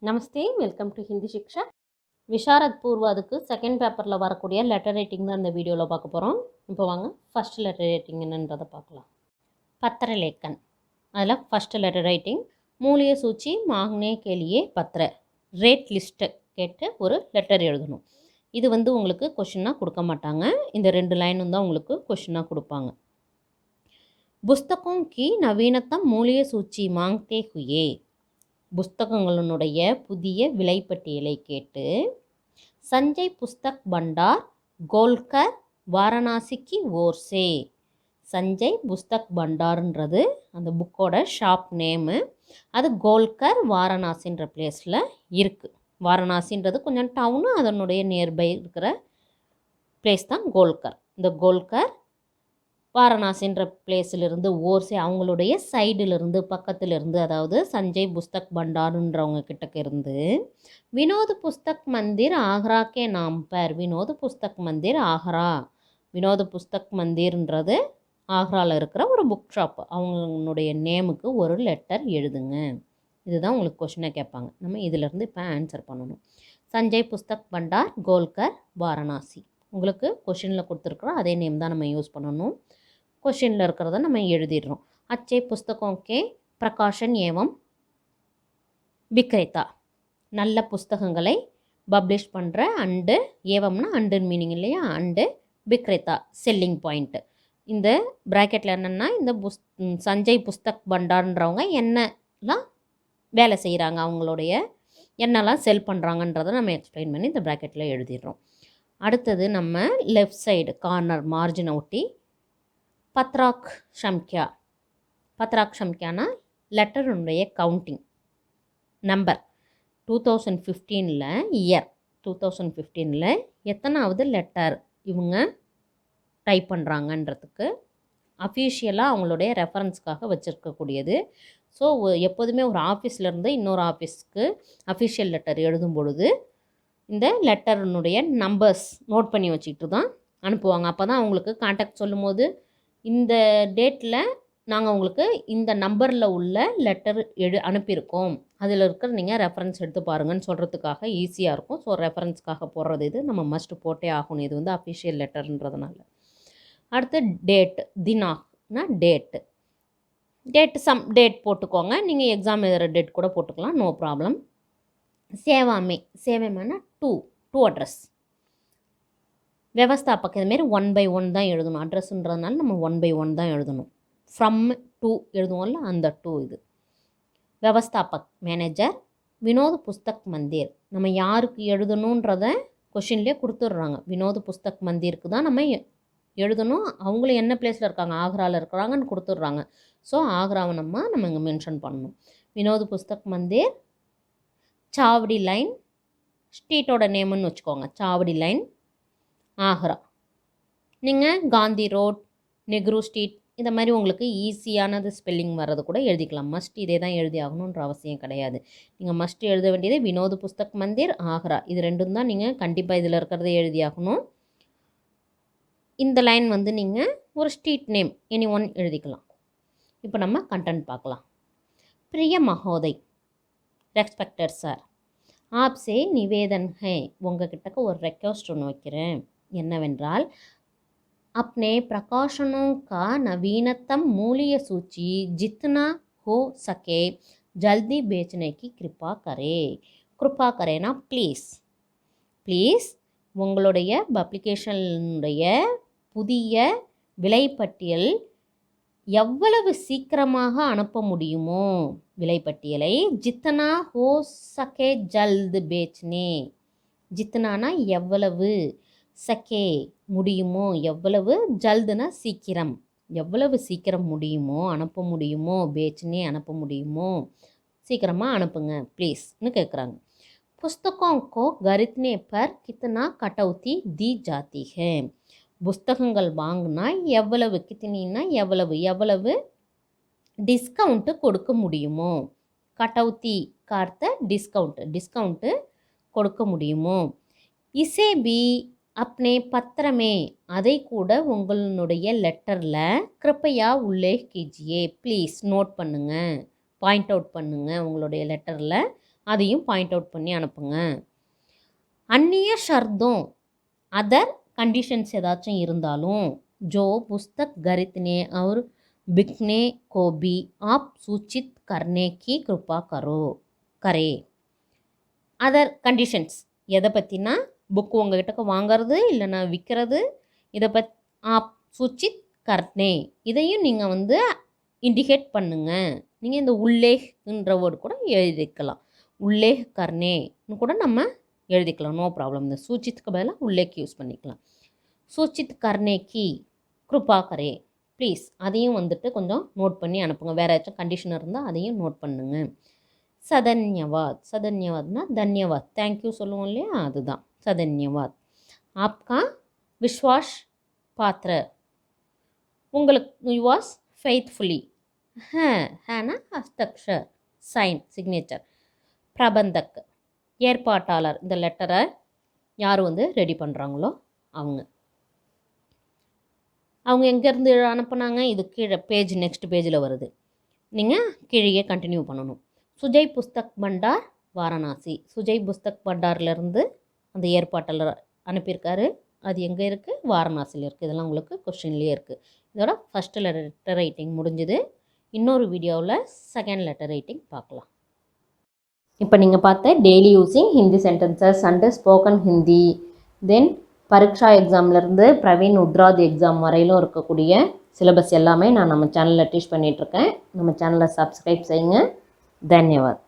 Namaste, welcome to Hindi Shiksha. Visharad பூர்வாதுக்கு second பேப்பரில் வரக்கூடிய லெட்டர் ரைட்டிங் தான் இந்த வீடியோவில் பார்க்க போகிறோம். இப்போ வாங்க ஃபஸ்ட் லெட்டர் ரைட்டிங் என்னன்றதை பார்க்கலாம். பத்திரலேக்கன், அதில் ஃபஸ்ட்டு லெட்டர் ரைட்டிங் மூலிய சூச்சி மாங்கனே கேலியே பத்திர ரேட் லிஸ்ட்டு கேட்டு ஒரு லெட்டர் எழுதணும். இது உங்களுக்கு கொஷினாக கொடுக்க மாட்டாங்க. இந்த 2 லைனும் தான் உங்களுக்கு கொஷினாக கொடுப்பாங்க. புஸ்தகம் கி நவீனத்தம் மூலிய சூச்சி மாங்கத்தே ஹுயே, புஸ்தகங்களுடைய புதிய விலைப்பட்டியலை கேட்டு சஞ்சய் புஸ்தக் பண்டார் கோல்கர் வாரணாசிக்கு ஓர்சே. சஞ்சய் புஸ்தக் பண்டார்ன்றது அந்த புக்கோட ஷாப் நேமு. அது கோல்கர் வாரணாசின்ற பிளேஸில் இருக்குது. வாரணாசின்றது கொஞ்சம் டவுனு, அதனுடைய நியர்பை இருக்கிற பிளேஸ் தான் கோல்கர். இந்த கோல்கர் வாரணாசின்ற பிளேஸிலிருந்து ஓர்சே அவங்களுடைய சைடிலிருந்து பக்கத்திலிருந்து, அதாவது சஞ்சய் புஸ்தக் பண்டாருன்றவங்க கிட்டக்க இருந்து வினோத் புஸ்தக் மந்திர் ஆக்ரா கே நாம் பர், வினோத் புஸ்தக் மந்திர் ஆக்ரா, வினோத் புஸ்தக் மந்திர்ன்றது ஆக்ராவில் இருக்கிற ஒரு புக் ஷாப், அவங்களுடைய நேமுக்கு ஒரு லெட்டர் எழுதுங்க. இதுதான் உங்களுக்கு கொஷினை கேட்பாங்க. நம்ம இதிலேருந்து இப்போ ஆன்சர் பண்ணணும். சஞ்சய் புஸ்தக் பண்டார் கோல்கர் வாரணாசி, உங்களுக்கு கொஷினில் கொடுத்துருக்குறோம் அதே நேம் தான் நம்ம யூஸ் பண்ணணும். கொஷினில் இருக்கிறத நம்ம எழுதிடுறோம். அச்சே புஸ்தகம் கே பிரகாஷன் ஏவம் விக்ரேதா, நல்ல புஸ்தகங்களை பப்ளிஷ் பண்ணுற அண்டு, ஏவம்னா அண்டுன்னு மீனிங் இல்லையா, அண்டு விக்ரேதா செல்லிங் பாயிண்ட்டு. இந்த ப்ராக்கெட்டில் என்னென்னா இந்த சஞ்சய் புஸ்தக் பண்டார்ன்றவங்க என்னெல்லாம் வேலை செய்கிறாங்க, அவங்களுடைய என்னெல்லாம் செல் பண்ணுறாங்கன்றதை நம்ம எக்ஸ்பிளைன் பண்ணி இந்த ப்ராக்கெட்டில் எழுதிடுறோம். அடுத்தது நம்ம லெஃப்ட் சைடு கார்னர் மார்ஜினை ஒட்டி பத்ராக் ஷம்கியா, பத்ராக் ஷம்கியானா லெட்டருடைய கவுண்டிங் நம்பர் 2015 இயர் 2015 எத்தனாவது லெட்டர் இவங்க டைப் பண்ணுறாங்கன்றதுக்கு அஃபீஷியலாக அவங்களுடைய ரெஃபரன்ஸ்க்காக வச்சுருக்கக்கூடியது. ஸோ எப்போதுமே ஒரு ஆஃபீஸ்லேருந்து இன்னொரு ஆஃபீஸ்க்கு அஃபிஷியல் லெட்டர் எழுதும் பொழுது இந்த லெட்டருனுடைய நம்பர்ஸ் நோட் பண்ணி வச்சுக்கிட்டு தான் அனுப்புவாங்க. அப்போ தான் அவங்களுக்கு கான்டாக்ட் சொல்லும் போது இந்த டேட்டில் நாங்கள் உங்களுக்கு இந்த நம்பரில் உள்ள லெட்டர் அனுப்பியிருக்கோம், அதில் இருக்கிற நீங்கள் ரெஃபரன்ஸ் எடுத்து பாருங்கன்னு சொல்கிறதுக்காக ஈஸியாக இருக்கும். ஸோ ரெஃபரன்ஸ்க்காக போடுறது இது நம்ம மஸ்ட்டு போட்டே ஆகணும். இது அஃபிஷியல் லெட்டர்ன்றதுனால. அடுத்து டேட், தினாக்னா டேட்டு, டேட் போட்டுக்கோங்க. நீங்கள் எக்ஸாம் எழுதுகிற டேட் கூட போட்டுக்கலாம், நோ ப்ராப்ளம். சேவாமே, சேவைமானா டூ அட்ரஸ். வியவஸ்தாபக் இதுமாரி 1 by 1 தான் எழுதணும். அட்ரஸ்ன்றதுனால நம்ம 1 by 1 தான் எழுதணும். ஃப்ரம் டூ எழுதுவோம்ல, அந்த 2 இது. வியவஸ்தாபக் மேனேஜர், வினோத் புஸ்தக் மந்திர் நம்ம யாருக்கு எழுதணுன்றத கொஷின்லேயே கொடுத்துட்றாங்க. வினோத் புஸ்தக் மந்திருக்கு தான் நம்ம எழுதணும். அவங்களும் என்ன பிளேஸில் இருக்காங்க, ஆக்ராவில் இருக்கிறாங்கன்னு கொடுத்துட்றாங்க. ஸோ ஆக்ராவை நம்ம இங்கே மென்ஷன் பண்ணணும். வினோத் புஸ்தக் மந்திர் சாவடி லைன், ஸ்ட்ரீட்டோட நேமுன்னு வச்சுக்கோங்க, சாவடி லைன் ஆக்ரா. நீங்கள் காந்தி ரோட், நெஹ்ரு ஸ்ட்ரீட் இந்த மாதிரி உங்களுக்கு ஈஸியானது ஸ்பெல்லிங் வர்றது கூட எழுதிக்கலாம். மஸ்ட் இதே தான் எழுதி ஆகணுன்ற அவசியம் கிடையாது. நீங்கள் மஸ்ட் எழுத வேண்டியது வினோத் புஸ்தக் மந்திர் ஆக்ரா, இது 2 தான் நீங்கள் கண்டிப்பாக இதில் இருக்கிறத எழுதி ஆகணும். இந்த லைன் நீங்கள் ஒரு ஸ்ட்ரீட் நேம் எனி ஒன் எழுதிக்கலாம். இப்போ நம்ம கண்டென்ட் பார்க்கலாம். பிரிய மகோதய், ரெஸ்பெக்டட் சார், ஆப்சே நிவேதன் ஹே, உங்ககிட்டக்க ஒரு ரெக்வஸ்ட் ஒன்று வைக்கிறேன். என்னவென்றால் अपने प्रकाशनों का नवीनतम मूल्य सूची जितना हो सके जल्दी बेचने की कृपा करें ना ப்ளீஸ் உங்களுடைய பப்ளிகேஷனுடைய புதிய விலைப்பட்டியல் எவ்வளவு சீக்கிரமாக அனுப்ப முடியுமோ, விலைப்பட்டியலை ஜித்தனா ஹோ சகே ஜல்து பேச்னே, ஜித்தனானா எவ்வளவு, சகே முடியுமோ, எவ்வளவு, ஜல்துனா சீக்கிரம், எவ்வளவு சீக்கிரம் முடியுமோ அனுப்ப முடியுமோ, பேச்னே அனுப்ப முடியுமோ, சீக்கிரமாக அனுப்புங்க ப்ளீஸ்னு கேட்குறாங்க. புஸ்தகம் கோ கரித்னே பர் கித்தனா கட்டவுத்தி தி ஜாத்தி ஹே, புஸ்தகங்கள் வாங்கினா எவ்வளவு, கித்தனின்னா எவ்வளவு டிஸ்கவுண்ட்டு கொடுக்க முடியுமோ, கட்டவுத்தி கார்த்த டிஸ்கவுண்ட்டு கொடுக்க முடியுமோ, இசே பி அப்னே பத்திரமே, அதை கூட உங்களுடைய லெட்டரில் கிருப்பையா உல்லேக் கீஜியே, ப்ளீஸ் நோட் பண்ணுங்கள், பாயிண்ட் அவுட் பண்ணுங்கள் உங்களுடைய லெட்டரில் அதையும் பாயிண்ட் அவுட் பண்ணி அனுப்புங்க. அந்நிய ஷர்தோं அதர் कंडीशंस ஏதாச்சும் இருந்தாலும் जो पुस्तक खरीदने और बिकने को भी आप सूचित करने की कृपा करो करे. அதர் கண்டிஷன்ஸ் எதை பற்றினா புக் உங்ககிட்ட வாங்கிறது இல்லைன்னா விற்கிறது, இதை ஆப் சூச்சித் கர்னே இதையும் நீங்கள் வந்து இண்டிகேட் பண்ணுங்கள். நீங்கள் இந்த உள்ளேஹ்ன்ற வேர்டு கூட எழுதிக்கலாம். உள்ளேஹ் கர்னேன்னு கூட நம்ம எழுதிக்கலாம், நோ ப்ராப்ளம். இந்த சூச்சித்துக்கு பதிலாக உள்ளேக்கு யூஸ் பண்ணிக்கலாம். சூச்சித் கர்னேக்கி கிருபா கரே ப்ளீஸ், அதையும் வந்துட்டு கொஞ்சம் நோட் பண்ணி அனுப்புங்க. வேறு ஏதாச்சும் கண்டிஷன் இருந்தால் அதையும் நோட் பண்ணுங்க. சதன்யவாத், சதன்யவாத்னா தன்யவாத், தேங்க்யூ சொல்லுவோம் இல்லையா, அதுதான் சதன்யவாத். ஆப்கா விஸ்வாஸ் பாத்திர, உங்களுக்கு வாஸ் ஃபெய்த்ஃபுல்லி, ஹேனா ஹஸ்தக்ஷர் சைன் சிக்னேச்சர். பிரபந்தக் ஏற்பாட்டாளர், இந்த லெட்டரை யார் வந்து ரெடி பண்ணுறாங்களோ அவங்க எங்கேருந்து அனுப்புனாங்க, இது கீழே பேஜ் நெக்ஸ்ட் பேஜில் வருது, நீங்கள் கீழே கண்டினியூ பண்ணணும். சுஜய் புஸ்தக் பண்டார் வாரணாசி, சுஜய் புஸ்தக் பண்டார்லேருந்து அந்த ஏற்பாட்டாளர் அனுப்பியிருக்காரு. அது எங்கே இருக்குது, வாரணாசியில் இருக்குது. இதெல்லாம் உங்களுக்கு கொஸ்டின்லேயே இருக்குது. இதோட ஃபஸ்ட்டு லெட்டர் ரைட்டிங் முடிஞ்சுது. இன்னொரு வீடியோவில் செகண்ட் லெட்டர் ரைட்டிங் பார்க்கலாம். இப்போ நீங்கள் பார்த்த daily using Hindi sentences and spoken Hindi, then பரீட்சா எக்ஸாம்லேருந்து பிரவீன் உத்ராத் எக்ஸாம் வரையிலும் இருக்கக்கூடிய சிலபஸ் எல்லாமே நான் நம்ம சேனலில் டீச் பண்ணிகிட்ருக்கேன். நம்ம சேனலை சப்ஸ்கிரைப் செய்யுங்க. தன்யவாத்.